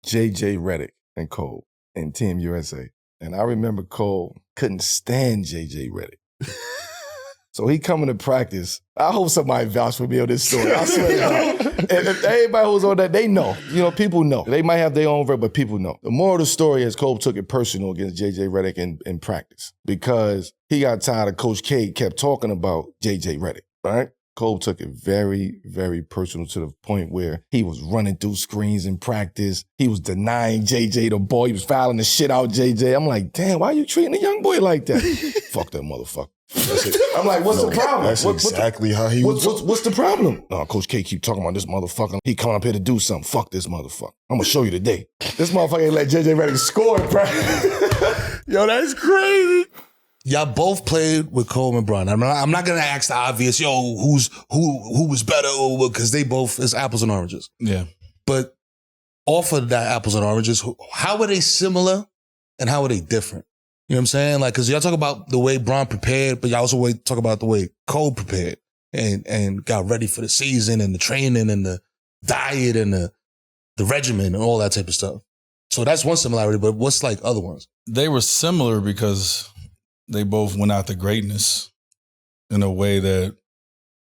JJ Redick and Cole in Team USA. And I remember Cole couldn't stand JJ Redick. So he coming to practice. I hope somebody vouch for me on this story. I swear to God. And if everybody who's on that, they know. People know. They might have their own version, but people know. The moral of the story is Cole took it personal against JJ Redick in practice because he got tired of Coach K kept talking about JJ Redick, right? Cole took it very, very personal to the point where he was running through screens in practice. He was denying JJ the ball. He was fouling the shit out JJ. I'm like, damn, why are you treating a young boy like that? Fuck that motherfucker. I'm like, what's the problem? That's exactly how he was. What's the problem? No, Coach K keep talking about this motherfucker. He coming up here to do something. Fuck this motherfucker. I'm going to show you today. This motherfucker ain't let JJ Redick score in practice. Yo, that's crazy. Y'all both played with Kobe and Bryant. I'm not gonna ask the obvious, who was better, because they both is apples and oranges. Yeah. But off of that apples and oranges, how are they similar and how are they different? You know what I'm saying? Like, because y'all talk about the way Bron prepared, but y'all also talk about the way Kobe prepared and got ready for the season and the training and the diet and the regimen and all that type of stuff. So that's one similarity, but what's like other ones? They were similar because they both went after greatness in a way that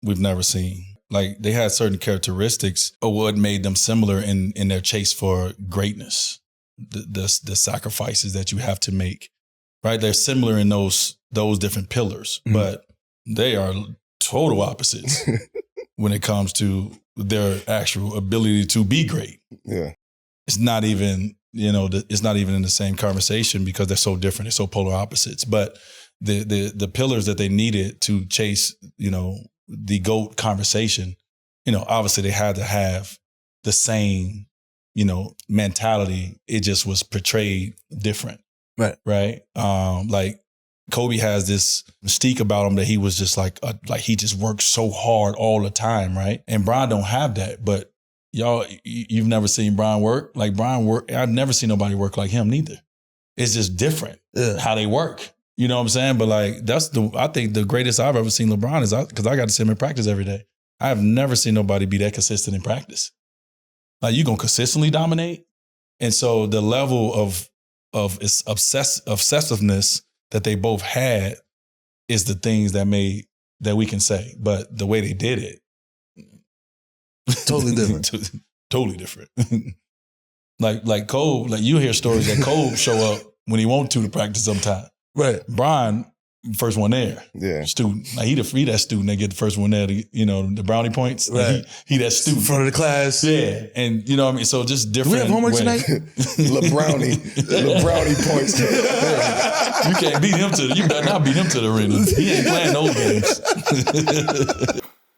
we've never seen. Like, they had certain characteristics of what made them similar in their chase for greatness, the sacrifices that you have to make, right? They're similar in those different pillars, but they are total opposites when it comes to their actual ability to be great. Yeah. It's not even... it's not even in the same conversation because they're so different. They're so polar opposites. But the pillars that they needed to chase, the GOAT conversation, obviously they had to have the same, mentality. It just was portrayed different. Right. Right. Like Kobe has this mystique about him that he was just like he just worked so hard all the time. Right. And Bron don't have that, but y'all, you've never seen Bron work? Like Bron work, I've never seen nobody work like him neither. It's just different how they work. You know what I'm saying? But like, I think the greatest I've ever seen LeBron is because I got to see him in practice every day. I have never seen nobody be that consistent in practice. Like, you gonna consistently dominate. And so the level of obsessiveness that they both had is the things that we can say. But the way they did it, totally different. Totally different. like Cole, like you hear stories that Cole show up when he want to practice sometime. Right. Bron, first one there. Yeah. Student. Like he that student that get the first one there, the brownie points. Right. Like he that student. Front of the class. Yeah. And you know what I mean? So just different. Do we have homework tonight? LeBrownie points. You can't beat him you better not beat him to the arena. He ain't playing those games.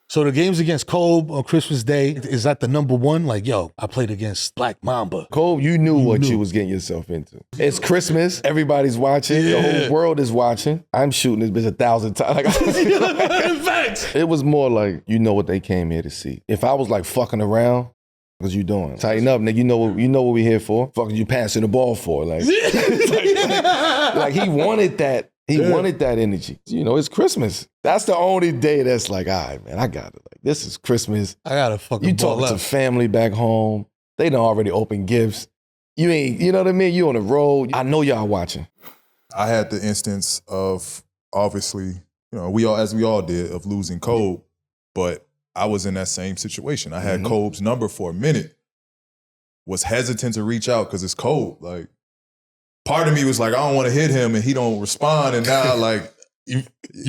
So the games against Kobe on Christmas Day, is that the number one? Like, yo, I played against Black Mamba. Cole, you knew what you was getting yourself into. It's Christmas. Everybody's watching. The whole world is watching. I'm shooting this bitch 1,000 times. It was more like, you know what they came here to see. If I was like fucking around, what you doing? Tighten up, nigga. You know what we here for. Fucking you passing the ball for. Like, like he wanted that. He wanted that energy. It's Christmas. That's the only day that's like, all right, man, I got it. Like, this is Christmas. I got to fucking You talking to family back home. They done already opened gifts. You ain't, you know what I mean? You on the road. I know y'all watching. I had the instance of, obviously, we all did, of losing Kobe, but I was in that same situation. I had Kobe's number for a minute, was hesitant to reach out because it's Kobe. Like, part of me was like, I don't want to hit him and he don't respond. And now, like, you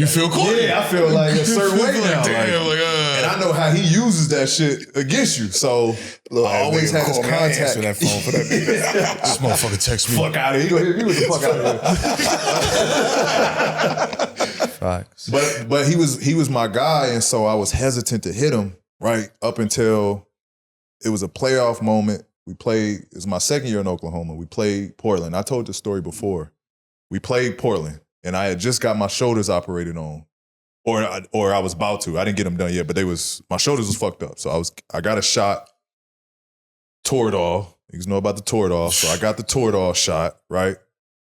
feel cool? Yeah, I feel like a certain way now. Damn, and I know how he uses that shit against you. So I always had his contact. That phone for that This motherfucker text me. Fuck out of here. He gonna hit me with the fuck out of here. Facts. But he was my guy, and so I was hesitant to hit him, right? Up until it was a playoff moment. It was my second year in Oklahoma. We played Portland. I told the story before. We played Portland, and I had just got my shoulders operated on. Or I was about to. I didn't get them done yet, but my shoulders was fucked up. So I got a shot, Toradol. You know about the Toradol. So I got the Toradol shot, right?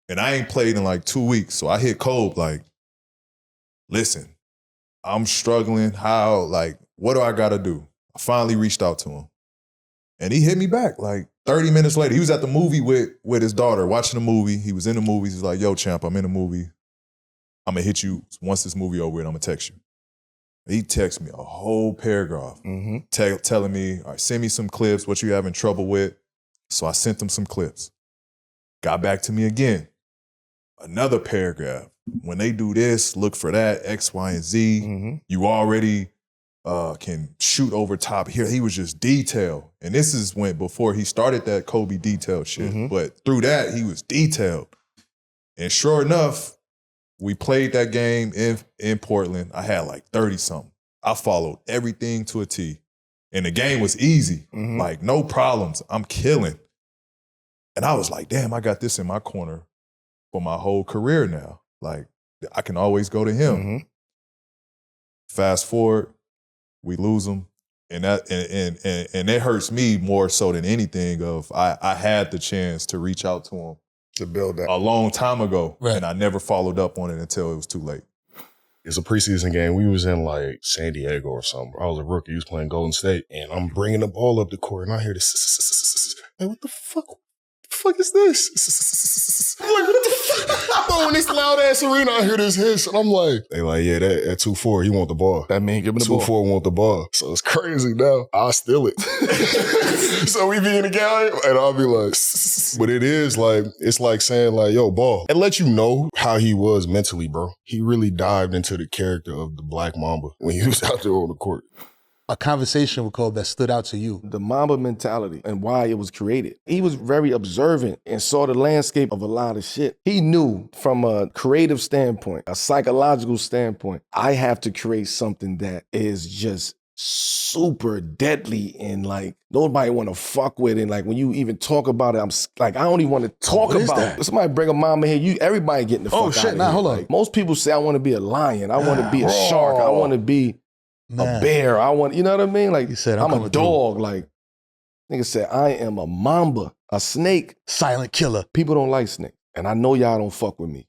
And I ain't played in like 2 weeks. So I hit Kobe like, listen, I'm struggling. How, like, what do I gotta do? I finally reached out to him. And he hit me back like, 30 minutes later, he was at the movie with his daughter, watching the movie. He was in the movie. He's like, yo, champ, I'm in the movie. I'm going to hit you once this movie over with. I'm going to text you. He texted me a whole paragraph telling me, all right, send me some clips, what you having trouble with. So I sent him some clips. Got back to me again. Another paragraph. When they do this, look for that, X, Y, and Z. You already can shoot over top here. He was just detailed. And this is before he started that Kobe detailed shit. But through that, he was detailed. And sure enough, we played that game in Portland. I had like 30-something. I followed everything to a T. And the game was easy. Like, no problems. I'm killing. And I was like, damn, I got this in my corner for my whole career now. Like, I can always go to him. Fast forward, we lose him. And that and it hurts me more so than anything of I had the chance to reach out to him to build that a long time ago. Right. And I never followed up on it until it was too late. It's a preseason game. We was in like San Diego or something. I was a rookie. He was playing Golden State. And I'm bringing the ball up the court and I hear this. Like, what the fuck? What the fuck is this? I'm like, what the fuck? Oh, in this loud ass arena, I hear this hiss. And I'm like, they like, yeah, that 2-4, he want the ball. That mean give me the ball. 2-4 want the ball. So it's crazy now. I'll steal it. So we be in the game and I'll be like, but it is like, it's like saying like, yo, ball. It let you know how he was mentally, bro. He really dived into the character of the Black Mamba when he was out there on the court. A conversation with Kobe that stood out to you. The Mamba mentality and why it was created. He was very observant and saw the landscape of a lot of shit. He knew from a creative standpoint, a psychological standpoint, I have to create something that is just super deadly and like nobody want to fuck with it. Like when you even talk about it, I'm like, I don't even want to talk What is about that? it. Somebody bring a Mamba here, everybody getting the fuck out of here. hold on. Like, most people say I want to be a lion. I want to be a shark. I want to be a bear. I want, you know what I mean? Like, He said, I'm a coming dog. Like, nigga said, I am a mamba, a snake. Silent killer. People don't like snakes. And I know y'all don't fuck with me.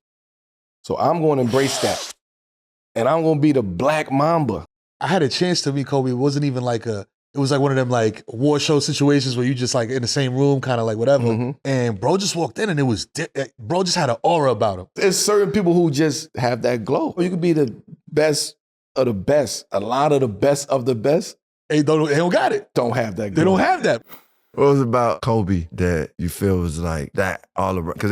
So I'm going to embrace that. And I'm going to be the Black Mamba. I had a chance to meet Kobe. It wasn't even like it was like one of them like war show situations where you just like in the same room, kind of like whatever. And bro just walked in and it was, bro just had an aura about him. There's certain people who just have that glow. You could be the best of the best. A lot of the best of the best They don't got it. don't have that glow. They don't have that. What was it about Kobe that you feel was like that all around? Because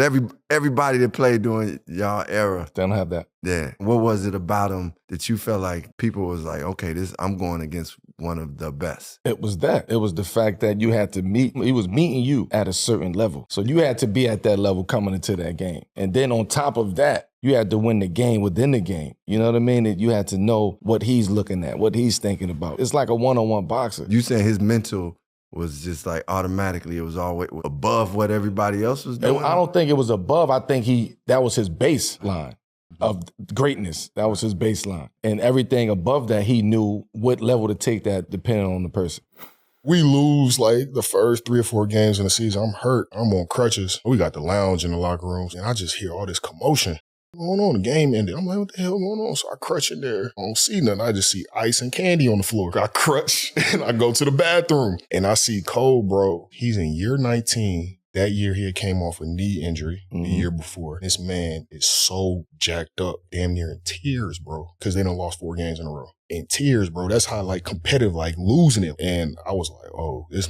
everybody that played during y'all era, They don't have that. yeah. What was it about him that you felt like people was like, okay, I'm going against one of the best? It was that. It was the fact that you had to meet, he was meeting you at a certain level. So you had to be at that level coming into that game. And then on top of that, you had to win the game within the game. You know what I mean? That you had to know what he's looking at, what he's thinking about. It's like a one-on-one boxer. You saying his mental was just like automatically, it was always above what everybody else was doing? I don't think it was above. I think that was his baseline of greatness. That was his baseline. And everything above that, he knew what level to take that depending on the person. We lose like the first 3 or 4 games in the season. I'm hurt. I'm on crutches. We got the lounge in the locker rooms and I just hear all this commotion going on. The game ended. I'm like, what the hell going on? So I crutch in there. I don't see nothing. I just see ice and candy on the floor. I crutch and I go to the bathroom and I see Cole, bro. He's in year 19. That year he had came off a knee injury the year before. This man is so jacked up, damn near in tears, bro, because they done lost 4 games in a row. In tears, bro. That's how like competitive, like losing it. And I was like, oh, this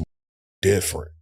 different.